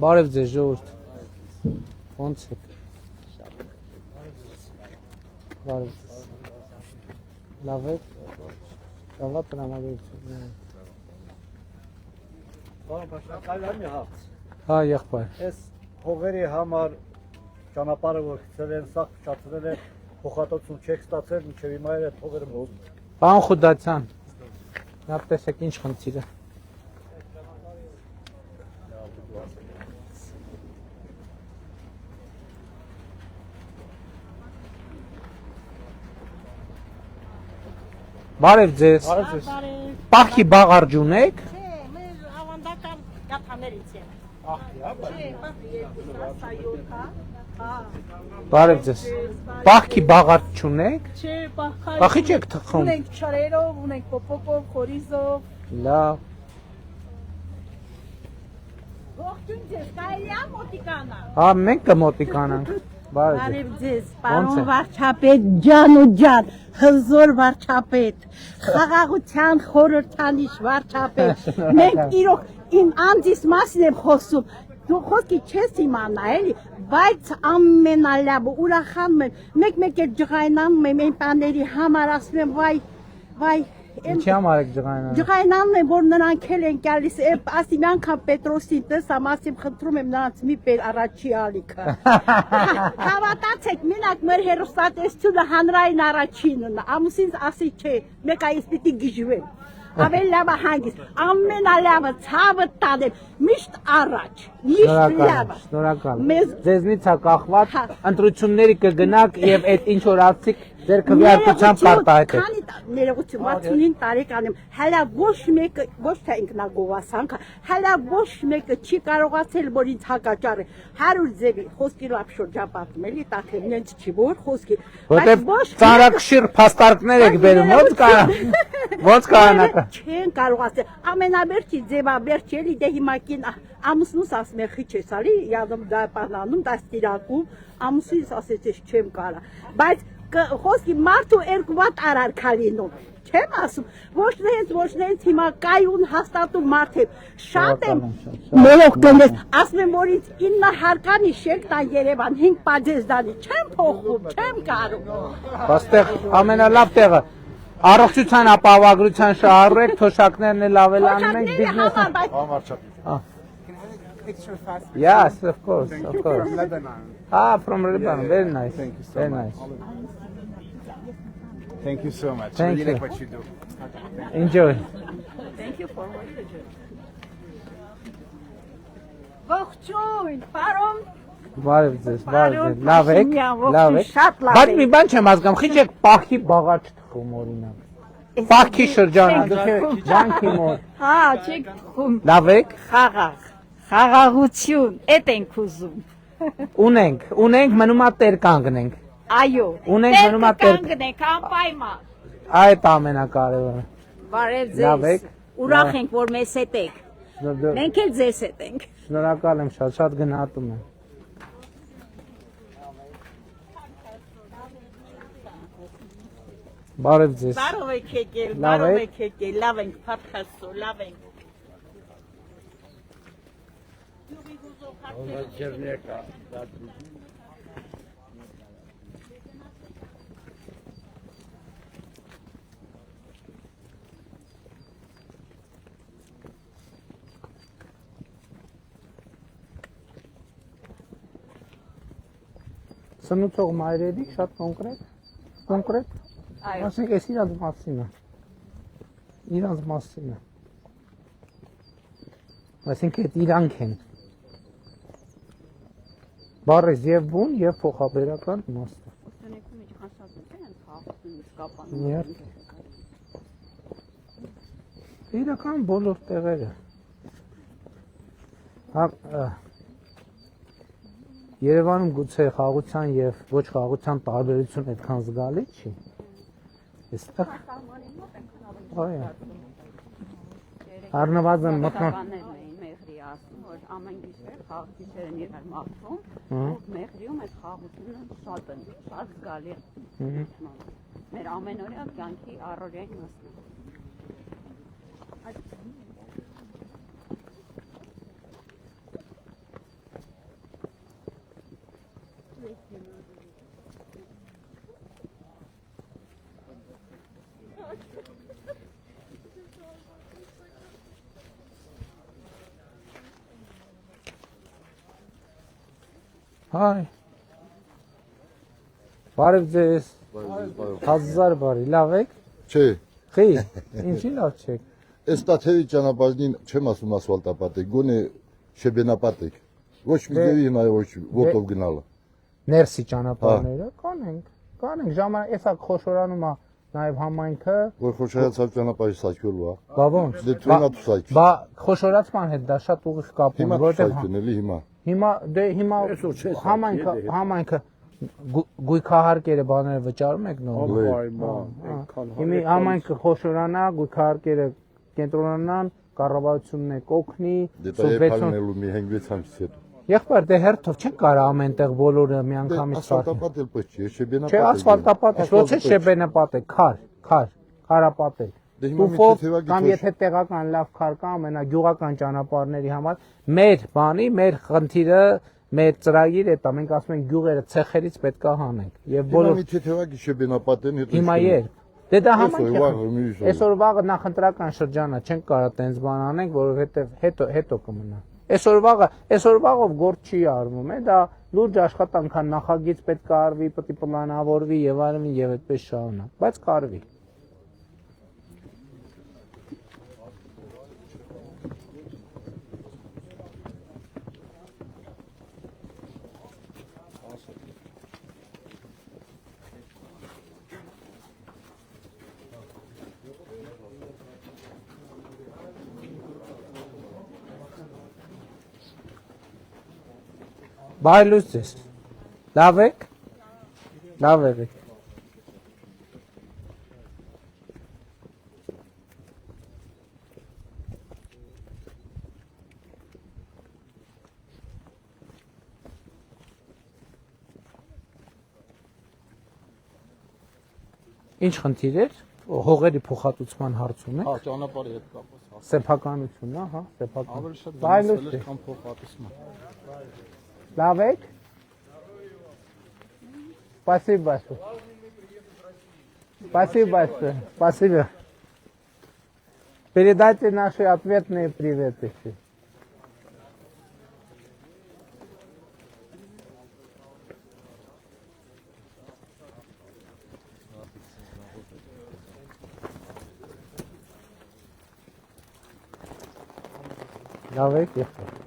Բարև ձեզ ժողովուրդ։ Ոնց եք։ Բարև ձեզ։ Լավ եք։ Լավ է տրամադրություն։ Բաշնակալյանի հարց։ Հա, եղբայր։ Այս հողերի համար ճանապարհը որ գցել են, սա փչացրել է, փոխհատուցում չեք ստացել, մինչև հիմա էլ այդ հողերը մոտ։ Պարոն Խուդացյան, նա տեսեք ինչ խնդիրը։ Բարև ձեզ։ Պահքի բաղարջ ունեք։ Չէ, մեր ավանդական գաթաներից են։ Չէ, Բարև ձեզ։ Պահքի բաղարջ չունեք։ Չէ, Պահի չեք թխում։ ունենք չարերով, ունենք պոպոկով, խորիզով։ Լավ։ Ողջույն ձեզ, կարելի է մոտիկանա։ Հա, մենք կմոտիկանանք։ Բարև ձեզ։ Բարև ձեզ, Ոնց պարոն է։ վարչապետ ջան ու ջան, հզոր վարչապետ, խաղաղության խորհրդանիշ վարչապետ։ Մենք իրոք իմ անձիս մասին եմ խոսում։ Դու խոսքի չես իմանա, էլի, բայց ամենալավը ուրախանում եմ։ Մեկ-մեկ էլ ջղայնանում եմ այն բաների համար, ասում եմ, վայ, Ինչի համար եք ջղայնանում։ ջղայնանում եմ, որ նրանք էլ են գալիս, ասի մի անգամ Պետրոսին տեսամ, ասեմ, խնդրում եմ նրանց մի բեր առաջի ալիքը։ Հավատացեք, մենակ մեր հերոստատեսությունը հանրային առաջինն է, ամուսինս ասի չէ, մեկ այս պիտի գիժվեմ։ Ավելի լավը հանգիստ, ամենալավը ցավը տանեմ, միշտ առաջ, միշտ լավը։ Շնորհակալ։ Մեզ Ձեզնից է կախված, Հա։ ընտրությունների կգնաք եւ այդ ինչ որ ասիք ձեր քվեարկությամբ պարտահայտ եք։ Ներողություն, 65 տարեկան եմ, հələ ոչ մեկը, ոչ թե ինքնագովասանքը, հələ ոչ մեկը չի կարողացել, որ ինձ հակաճառի 100 ձևի խոսքի լավ շրջապատում էլի, տակեմ նենց չի, որ խոսքի, Որտեւ ծանրակշիռ փաստարկներ եք բերում, ոնց կանոնակա։ Չեն կարողացել, ամենավերջի ձևաբերջի էլի, դե հիմա կին ամուսնուս ասում է խիչ ես ալի, յադում դա պանանում, դա ստիրակում, ամուսինս ասեց ես չեմ կարա, բայց խոսքի մարդու երկու վատ արարքալինում, չեմ ասում, ոչ նենց հիմա կայուն հաստատում մարդ եմ, շատ եմ մերող կնդես, ասում եմ, որ ինձ 9 հարկանի շենք տան Երևան, 5 պաջեզդանի, չեմ փոխում, չեմ կարում։ Ոստեղ ամենալավ տեղը առողջության ապահովագրության շահառեք, թոշակներն էլ ավելանում ենք, բիզնեսը։ Yes, of course. From Lebanon. Ah, from Lebanon. Very nice. Thank you so Very much. nice. Thank you so much. Thank Really you. like what you do. Enjoy. Thank you for what you do. Ողջույն, պարոն Բարև ձեզ, բարև ձեզ, լավ եք, լավ եք, շատ լավ բայց եք։ մի բան չեմ հասկանում, խիչ եք պահքի բաղաճ թխում օրինակ, պահքի շրջանակ, ջանքի մոտ, Հա, չեք թխում, լավ եք, խաղաղություն, էդ ենք ուզում, ունենք, մնում է տեր կանգնենք, այո, Ունենք, մնում է տեր- կանգնենք, անպայման, այդ ամենակարևորը, բարև Լավ ձեզ, եք, ուրախ լավ։ ենք, որ մեզ հետ եք, շնորհակալ մենք էլ ձեզ հետ ենք, եմ շատ գնահատում եմ, բարև ձեզ, բարով եք եկել, Լավ բարով եք։ եք եկել, լավ ենք, փառքաստու, լավ ենք, սնուցող մայրերի շատ կոնկրետ, այո, ասենք ես իրանց մասին է, այսինքն այդ իրանք են, բառես և բուն և փոխաբերական իմաստը, իրական բոլոր տեղերը, Երևանում գուցե խաղաղության և ոչ խաղաղության տարբերություն այդքան զգալի չի, այստեղ, այո, առնվազն մթնոր, Մեղրի ասում, որ ամեն գիշեր խաղ գիշերն իրար մաղթում, մեղրիում այդ խաղությունը շատ զգալի է։ Մեր ամենօրյա կյանքի առօրյայի մասն է։ Հայ։ Բարև ձեզ։ Հազար բարի, լավ եք։ Չէ, Խի, ինչի լավ չեք։ այս տաթևի ճանապարհին չեմ ասում ասֆալտապատ եք, գոնե շեբենապատ եք։ Ոչ մի ձևի հիմա ոչ ոտով գնալը։ Ներսի ճանապարհները կանենք ժամանակ, էսա խոշորանում է նաև համայնքը։ Որ խոշորացած ճանապարհի սաճկելու է։ Բա ոնց։ Դե թույնա դու սաճ։ Բա խոշորացման հետ դա շատ ուղիղ կապ ունի, Հիմա որովհետև սաճ դնելի հիմա։ հիմա համայնքը գույքահարկերը բաները վճարում եք նոր։ Հիմի համայնքը խոշորանա, գույքահարկերը կենտրոնանան, կառավարությունն է կօգնի, Դե դա եփալնելու մի 5-6 ամսից հետո։ Եղբայր, դե հերթով չեն կարա ամենտեղ բոլորը միանգամից Ասֆալտապատ էլ պետք չէ, շեբենապատ։ Չէ, ասֆալտապատ է, ոչ է շեբենապատ է, քարապատ է։ Դե հիմա մի Տուֆով թեթևակի կամ թոշ- եթե տեղական լավ քար կա, ամենագյուղական ճանապարհների համար, մեր բանի, մեր խնդիրը, մեր ծրագիրը դա մենք ասում ենք գյուղերը ցեխերից պետքա հանենք եւ Հիմա բոլոր մի թեթևակի շեբենապատ են հետո։ հիմա երբ Դե դա Այսօր, վաղը, համայնք մի է։ Այսօր վաղը նախընտրական շրջանը չենք կարա տենց բան անենք, որովհետեւ հետո կմնա։ Այսօր վաղով գործ չի արվում, դա լուրջ աշխատանք է, նախագիծ պետք է արվի, պետք է պլանավորվի եւ այլն եւ այդպես շարունակ, բայց կարվի։ Բայ լույս ձեզ։ Լավ եք։ Լավ եք։ Ինչ խնդիր էր։ Հողերի փոխհատուցման հարցում է։ Հա, ճանապարհի հետ կապված։ Սեփականությունն է, հա, սեփական։ Ավելի շատ Բայ լույս դասել ձեզ։ է, քան փոխհատուցման։ Լավ եք։ Спасибо большое. Спасибо большое. Спасибо. Передайте наши ответные приветы. Լավ եք, եղբայր։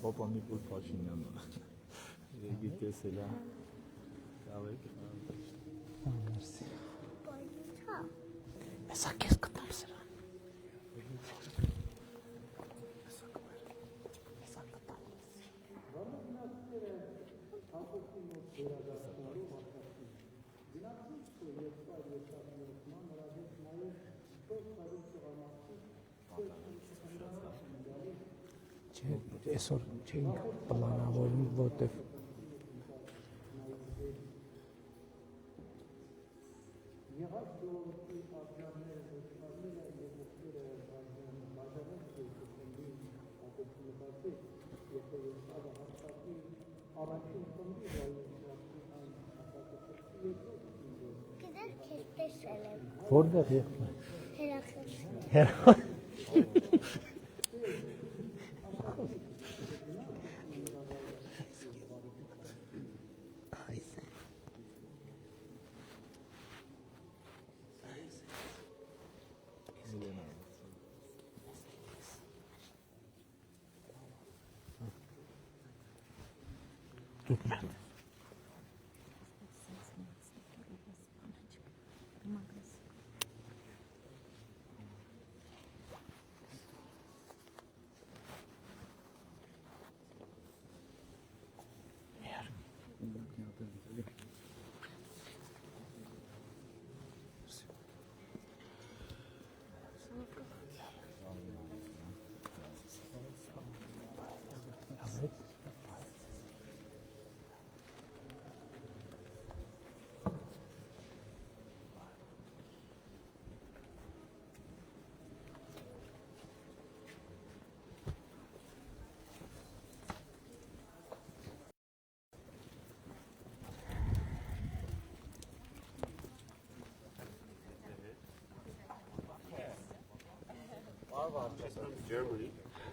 Պապա Նիկոլ Փաշինյանը։ Եգի տեսել է։ Լավ եք։ Մերսի։ Հեսա քեզ կտամ սրան։ Այսօր չենք պլանավորում, որտեվ Գիտես քեզ տեսել եմ որտեղ եղել հերախոս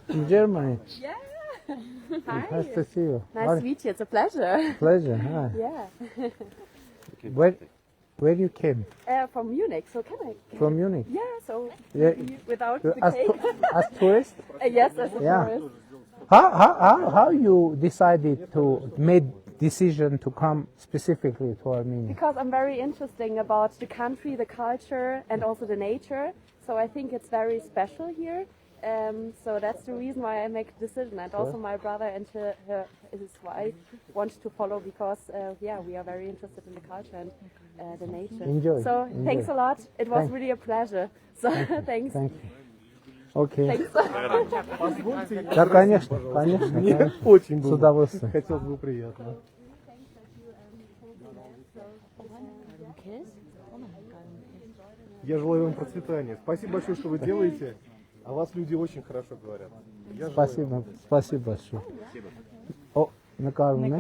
In Germany. Yeah. Nice to see you. Nice to meet you. It's a pleasure. Pleasure. Hi. Yeah. Where you came? From Munich. So can I? From Munich. Yeah. So Yeah. without You- the As, cake. as tourist? Yes, as a Yeah. tourist. How you decided to made decision to come specifically to Armenia? Because I'm very interested about the country, the culture, and also the nature. So I think it's very special here. So that's the reason why I make a decision. And also my brother and his wife want to follow because, yeah, we are very interested in the culture and the nature. Enjoy, So enjoy. thanks a lot. It was Thank- really a pleasure. So thanks. Thank you. Okay. Thanks. Да, конечно, конечно. Нет, очень С было. удовольствием. Хотелось бы приятно. Я желаю вам процветания. Спасибо большое, что вы делаете. О вас люди очень хорошо говорят. Я желаю Спасибо, спасибо большое. О, նկարում են։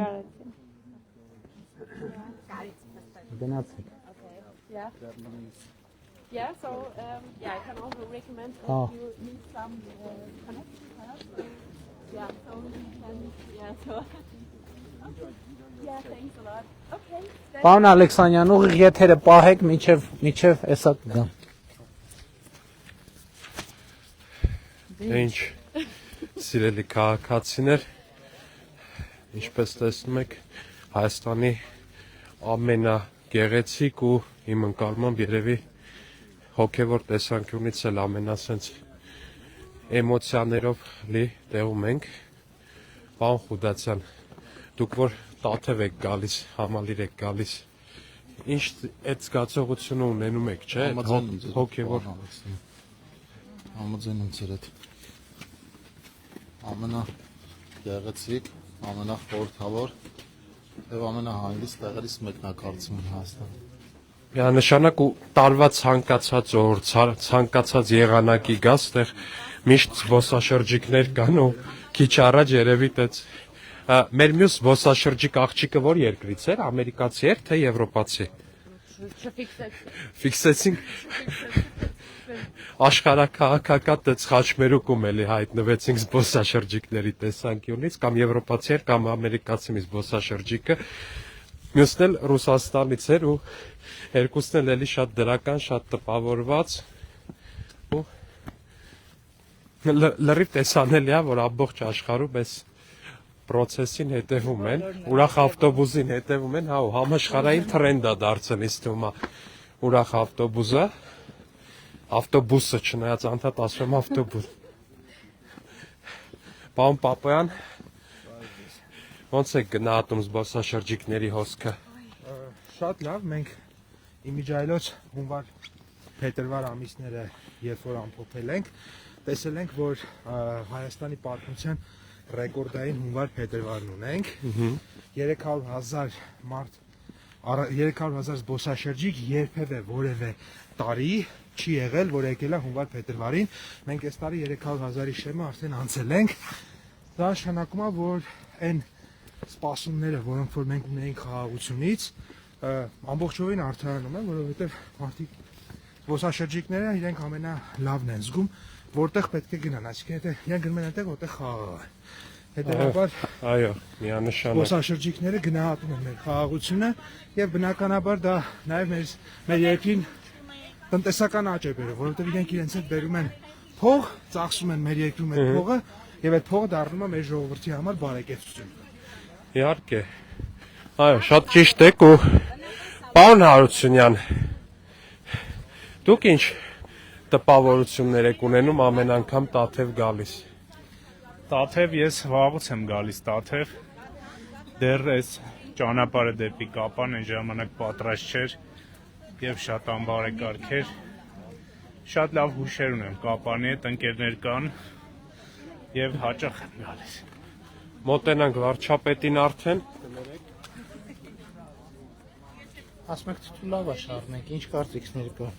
Գնացեք։ Yeah. Yeah, so yeah, I can also recommend if Oh. you need some connection help. Yeah, so you can, yeah, so. Yeah, thanks a lot. Okay. then- Պարոն Ալեքսանյան, ուղիղ եթերը պահեք, միջև էսա կգամ։ Ինչ սիրելի քաղաքացիներ, ինչպես տեսնում եք, Հայաստանի ամենագեղեցիկ ու իմ ընկալմամբ երևի հոգևոր տեսանկյունից էլ ամենասենց էմոցիաներով լի տեղում ենք։ Պարոն Խուդացյան, դուք որ Տաթև եք գալիս, համալիր եք գալիս, ինչ այդ զգացողությունը ունենում եք, չէ՞, հոգևոր Համաձայն եմ ձեր հետ։ Ամենա գեղեցիկ, ամենախորհրդավոր եւ ամենահանգիստ տեղերից մեկն է կարծում եմ Հայաստանում։ Միանշանակ ու տարվա ցանկացած օր, ցանկացած եղանակի գաս, այդտեղ միշտ զբոսաշրջիկներ կան ու քիչ առաջ երևի տեց մեր մյուս զբոսաշրջիկ աղջիկը որ երկրից էր, ամերիկացի էր թե եվրոպացի։ Ֆիքսեցինք աշխարհակահաղական տեց խաչմերուկում էլի հայտնվեցինք զբոսաշրջիկների տեսանկյունից, կամ եվրոպացի էր, կամ ամերիկացի մի զբոսաշրջիկը, մյուսն էլ Ռուսաստանից էր ու երկուսն էլ էլի շատ դրական, շատ տպավորված ու լրիվ տեսանելի է, որ ամբողջ աշխարհում այս process-ին հետևում են, ուրախ ավտոբուսին հետևում են, հա ու համաշխարհային տրենդ է դարձել ինձ թվում է ուրախ ավտոբուսը, Ավտոբուսը չնայած անդադ ասում եմ ավտոբուս։ Պարոն Պապոյան, ոնց է գնահատում զբոսաշրջիկների հոսքը։ Շատ լավ, մենք իմիջայլոց հունվար փետրվար ամիսները երբ որ ամփոփել ենք, տեսել ենք, որ Հայաստանի պատմության ռեկորդային հունվար փետրվարն ունենք։ 300,000 մարդ 300,000 զբոսաշրջիկ երբևէ որևէ տարի չի եղել, որ եկել է հունվար փետրվարին։ Մենք այս տարի 300,000-ի շեմը արդեն անցել ենք։ Դա նշանակում է, որ այն սպասումները, որոնք որ մենք ունեինք խաղաղությունից, ամբողջովին արդարանում են, որովհետև մարդիկ զբոսաշրջիկները իրենք ամենալավն են զգում, որտեղ պետք է գնան, այսինքն եթե իրենք գնում են այնտեղ, որտեղ խաղաղ է։ Հետևաբար այո, միանշանակ զբոսաշրջիկները գնահատում են մեր խաղաղությունը եւ բնականաբար դա նաեւ մեր երկրին տնտեսական աճ է բերում, որովհետեւ իրենք իրենց հետ բերում են փող, ծախսում են մեր երկրում այդ փողը եւ այդ փողը դառնում է մեր ժողովրդի համար բարեկեցություն։ Իհարկե։ Այո, շատ ճիշտ եք ու պարոն Հարությունյան, դուք ինչ տպավորություններ եք ունենում ամեն անգամ Տաթև գալիս։ Տաթև ես վաղուց եմ գալիս Տաթև, դեռ այս ճանապարհը դեպի Կապան այն ժամանակ պատրաստ չէր եւ շատ անբարեկարգ էր։ Շատ լավ հուշեր ունեմ Կապանի հետ, ընկերներ կան եւ հաճախ եմ գալիս։ Մոտենանք վարչապետին արդեն։ Ասում եք լավ է շարնենք, ինչ կարծիքներ կա։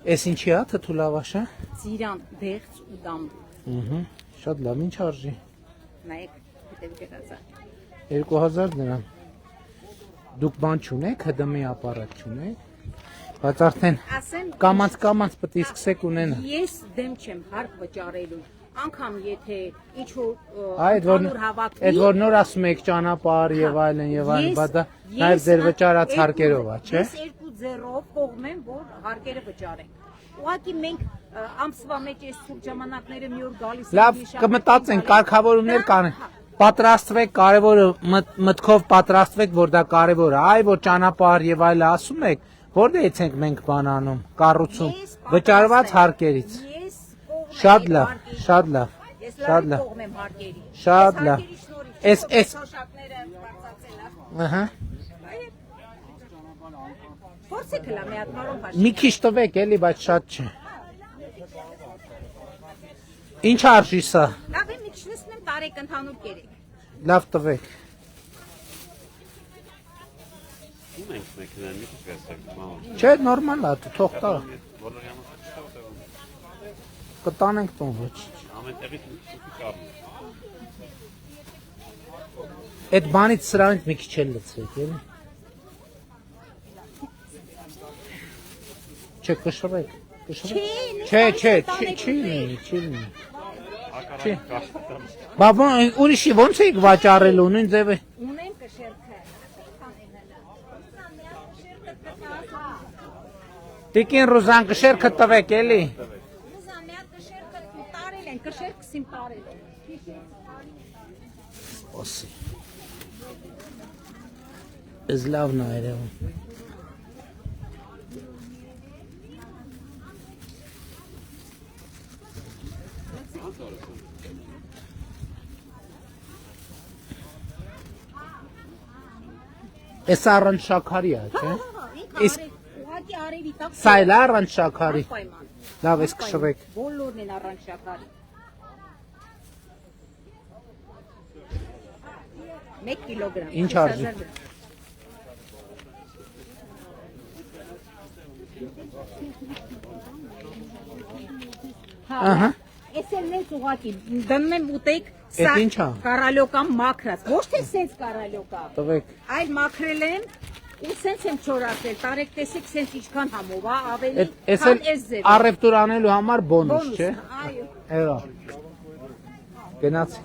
Էս ինչի է թթուլավաշը։ Ծիրան, դեղց ու դամ։ Շատ լավ, ինչ արժի։ Նայեք, հետև գրածա։ 2000 դրամ։ Դուք բան չունեք, ՀԴՄ-ի ապարատ չունեք։ Բայց արդեն կամանց պետք է սկսեք ունենալ։ Ես դեմ չեմ հարկ վճարելու։ Անկամ եթե ինչ-որ Այդ որ նոր ասում եք ճանապարհ եւ այլն, բայց դա նաեւ ձեր վճարած հարկերով է, չէ՞։ Ես 2 ձեռով կողմեմ, որ հարկերը վճարենք։ Ուղղակի մենք ամսվա մեջ այս ցուրտ ժամանակները մի օր գալիս ենք։ Լավ, կմտածենք, կարգավորումներ կանենք։ Պատրաստվեք, կարևորը մտքով պատրաստվեք, որ դա կարևոր է, այ որ ճանապարհ եւ այլը ասում եք, որտեղից ենք մենք բան անում, կառուցում, վճարված հարկերից։ Շատ լավ, շատ լավ, շատ լավ, շատ լավ, ես, ահա, մի քիչ տվեք էլի, բայց շատ չէ, ինչ արժի սա, լավ է մի քիչ նստեմ տարեք ընդհանուր կերեք, լավ տվեք, չէ, նորմալ է, թող տա, կտանենք տոն ոչ, այդ բանից սրանից մի քիչ էլ լծվեք, էլի, չէ, կշռեք, չէ, չի լինի, բաբոն, ուրիշի ոնց էիք վաճարելու, նույն ձև է, ունեմ կշերքը, տիկին Ռուզան կշերքը տվեք, էլի, կշերքսին տարել են։ Սպասի, ես լավն է երևում, ես առանց շաքարի է, չէ, սա էլ առանց շաքարի, լավ ես կշռեք, բոլորն են առանց շաքարի, 1 կիլոգրամ, ինչ արժի, ահա, ես էլ նենց ուղակի դնում եմ ուտեք, սա կարալյոկան մաքրած, ոչ թե սենց կարալյոկա, այլ մաքրել եմ ու սենց եմ չորացել, տարեք տեսեք սենց ինչքան համով, ավելի քան ես ձև։ Առևտուր անելու համար բոնուս, չէ, էրա, գնացի,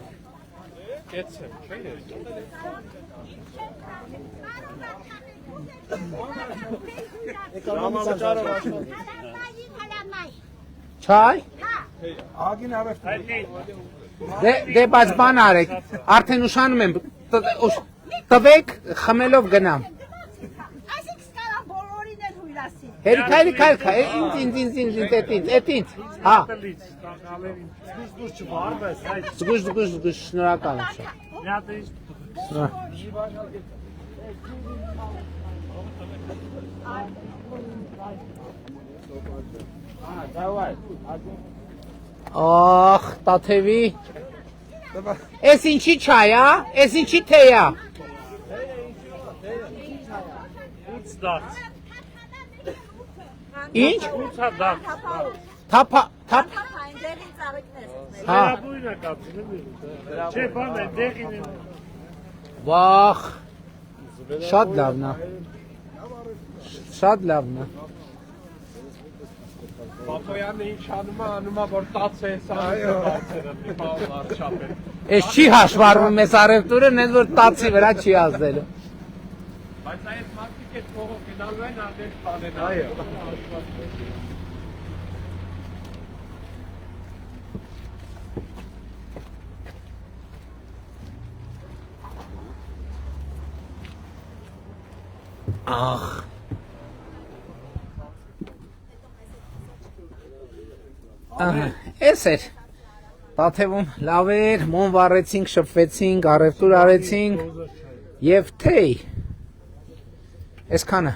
Կեցեմ, չէ՞ Չայ, դե բայց բան արեք, արդեն ուշանում եմ, տվեք, խմելով գնամ, Այսինք սկալան բոլորին էլ հույրասին, Հերի քայլի ինձ հա զգուշ շնորհակալ եմ Ախ, Տաթևի Էս ինչի չայ, հա? Էս ինչի թեյ է? Ինչ? Թափա Հա Վախ Շատ լավն է Շատ լավն է Պապոյանը ինչ անում է, որ տաց է սանում Էս չի հաշվարվում ես արևտուրը, նենց որ տացի վրա չի ազդելու Բայց այդ մարդիկ այդ փողով գնալու են արդեն բանեն Ախ Էս էր Տաթևում լավ էր, մոմ վառեցինք, շփվեցինք, առևտուր արեցինք և թեյ Այսքանը